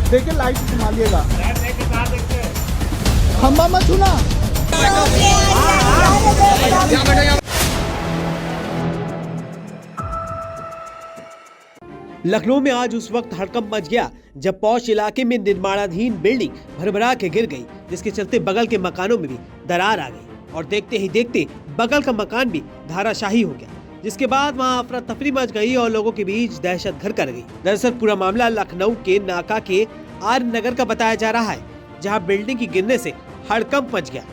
देखिए लाइट संभालिएगा, खंबा मत छूना। लखनऊ में आज उस वक्त हड़कंप मच गया जब पौष इलाके में निर्माणाधीन बिल्डिंग भरभरा के गिर गई, जिसके चलते बगल के मकानों में भी दरार आ गई और देखते ही देखते बगल का मकान भी धाराशाही हो गया, जिसके बाद वहां अफरा तफरी मच गई और लोगों के बीच दहशत घर कर गई। दरअसल पूरा मामला लखनऊ के नाका के आर्य नगर का बताया जा रहा है, जहाँ बिल्डिंग की गिरने से हड़कंप मच गया।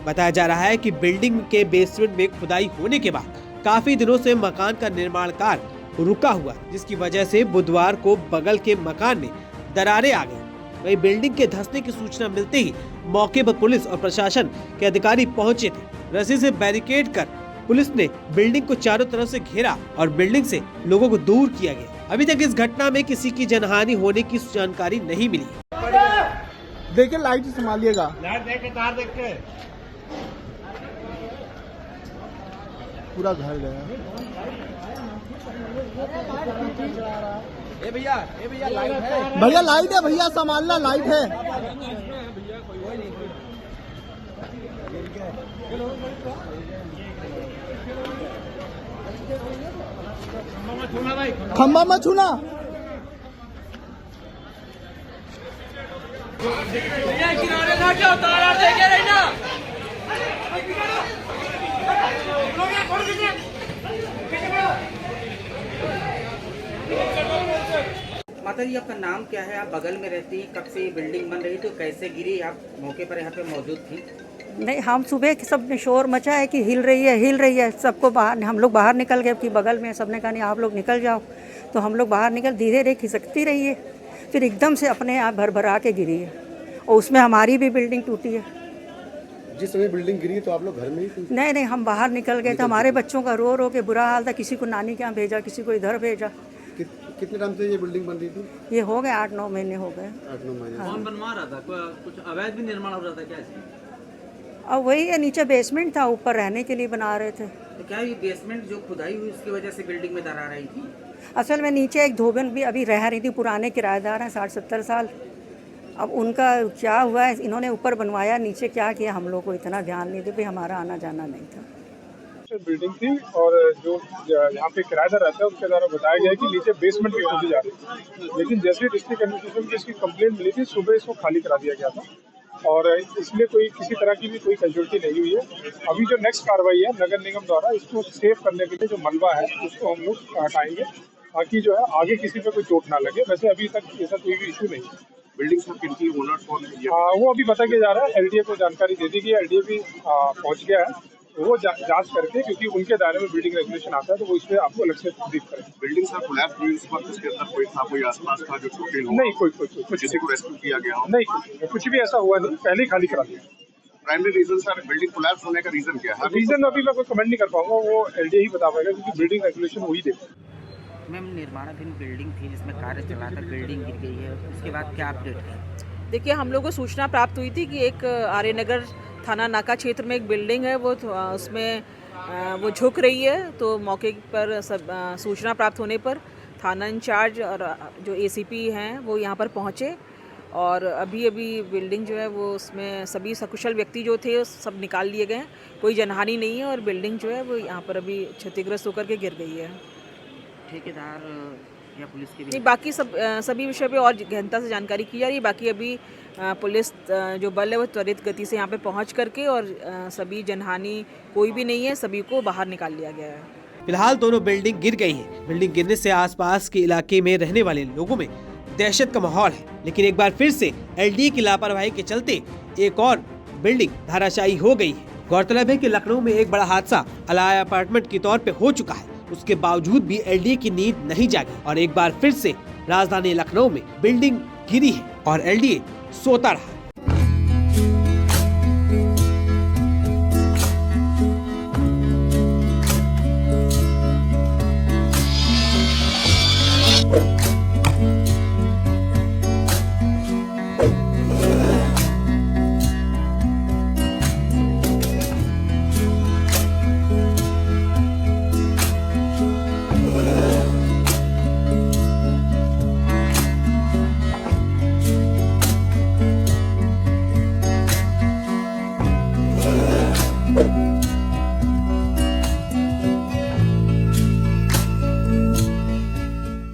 बताया जा रहा है कि बिल्डिंग के बेसमेंट में खुदाई होने के बाद काफी दिनों से मकान का निर्माण कार्य रुका हुआ, जिसकी वजह से बुधवार को बगल के मकान में दरारें आ गई। वहीं बिल्डिंग के धंसने की सूचना मिलते ही मौके पर पुलिस और प्रशासन के अधिकारी पहुंचे थे। रस्सी से बैरिकेड कर पुलिस ने बिल्डिंग को चारों तरफ से घेरा और बिल्डिंग से लोगों को दूर किया गया। अभी तक इस घटना में किसी की जनहानि होने की जानकारी नहीं मिली। देखिए लाइट संभालिएगा, पूरा घर गया। भैया लाइट है, भैया संभालना, लाइट है। खंबा मत छूना। माता जी, आपका नाम क्या है? आप बगल में रहती, कब से ये बिल्डिंग बन रही थी, कैसे गिरी? आप मौके पर यहाँ पे मौजूद थी? नहीं, हम सुबह सब में शोर मचा है कि हिल रही है। सबको बाहर, हम लोग बाहर निकल गए कि बगल में सबने कहा नहीं आप लोग निकल जाओ, तो हम लोग बाहर निकल, धीरे धीरे खिसकती रही है, फिर एकदम से अपने आप भरभरा के गिरी है और उसमें हमारी भी बिल्डिंग टूटी है। जिस समय बिल्डिंग गिरी तो आप लोग घर में ही थे? नहीं, हम बाहर निकल गए तो हमारे बच्चों का रो के बुरा हाल था, किसी को नानी के यहाँ भेजा, किसी को इधर भेजा। कितने टाइम से ये बिल्डिंग बन रही थी? ये हो गए 8-9 महीने हो गए। 8-9 महीने। कौन बनवा रहा था? कुछ अवैध भी निर्माण हो रहा था क्या? अब वही है, नीचे बेसमेंट था, ऊपर रहने के लिए बना रहे थे। तो क्या ये बेसमेंट जो खुदाई हुई उसकी वजह से बिल्डिंग में दरार आई थी? असल में नीचे एक धोबन भी अभी रह रही थी, पुराने किराएदार हैं 60-70 साल। अब उनका क्या हुआ है, इन्होंने ऊपर बनवाया, नीचे क्या किया हम लोग को इतना ध्यान नहीं दिया, हमारा आना जाना नहीं था। बिल्डिंग थी और जो यहाँ पे किराएदार रहता है उसके द्वारा बताया गया है कि नीचे बेसमेंट में खोदी जा रही है, लेकिन जैसे डिस्ट्रिक्ट एडमिनिस्ट्रेशन की इसकी कंप्लेंट मिली थी, सुबह इसको खाली करा दिया गया था और इसलिए कोई किसी तरह की भी कोई कैजुअल्टी नहीं हुई है। अभी जो नेक्स्ट कार्रवाई है नगर निगम द्वारा, इसको सेव करने के लिए जो मलबा है उसको हम लोग हटाएंगे ताकि जो है आगे किसी पे कोई चोट ना लगे। वैसे अभी तक ऐसा कोई भी इशू नहीं है। बिल्डिंग सब किनकी ओनर कौन है? वो अभी पता किया जा रहा है, एलडीए को जानकारी दे दी गई है, एलडीए भी पहुँच गया है, वो जांच करके, क्योंकि उनके दायरे में बिल्डिंग रेगुलेशन आता है तो वो इस पे आपको अलग से ब्रीफ करें। बिल्डिंग सब कोलैप्स हुई उस वक्त इसके अंदर कोई था, कोई आसपास था जो छोटे लोग? नहीं, कोई किसी को रेस्क्यू किया गया? नहीं, कुछ भी ऐसा हुआ नहीं, पहले ही खाली करा दिया। Primary reason sir building collapse होने का रीजन क्या है? रीजन अभी मैं कोई कमेंट नहीं कर पाऊंगा, वो एलडीए ही बता पाएगा क्योंकि बिल्डिंग रेगुलेशन वही देगा। मैम, निर्माणाधीन बिल्डिंग थी जिसमें कार्य चला था, बिल्डिंग गिर गई है, उसके बाद क्या अपडेट है? देखिए, हम लोग को सूचना प्राप्त हुई थी कि एक आर्य नगर थाना नाका क्षेत्र में एक बिल्डिंग है, वो उसमें वो झुक रही है। तो मौके पर सूचना प्राप्त होने पर थाना इंचार्ज और जो एसीपी हैं वो यहाँ पर पहुँचे और अभी बिल्डिंग जो है वो उसमें सभी सकुशल व्यक्ति जो थे सब निकाल लिए गए हैं। कोई जनहानि नहीं है और बिल्डिंग जो है वो यहाँ पर अभी क्षतिग्रस्त होकर के गिर गई है। ठेकेदार या पुलिस की भी? नहीं, बाकी सभी विषय पे और गहनता से जानकारी की जा रही है। बाकी अभी पुलिस जो बल है वो त्वरित गति से यहाँ पे पहुँच करके और सभी जनहानि कोई भी नहीं है, सभी को बाहर निकाल लिया गया है। फिलहाल दोनों बिल्डिंग गिर गई है। बिल्डिंग गिरने से आसपास के इलाके में रहने वाले लोगों में दहशत का माहौल है, लेकिन एक बार फिर से एलडीए की लापरवाही के चलते एक और बिल्डिंग धाराशायी हो गई है। गौरतलब है कि लखनऊ में एक बड़ा हादसा अलाया अपार्टमेंट के तौर पे हो चुका है, उसके बावजूद भी एलडीए की नींद नहीं जागी और एक बार फिर से राजधानी लखनऊ में बिल्डिंग गिरी है और एलडीए सोता रहा।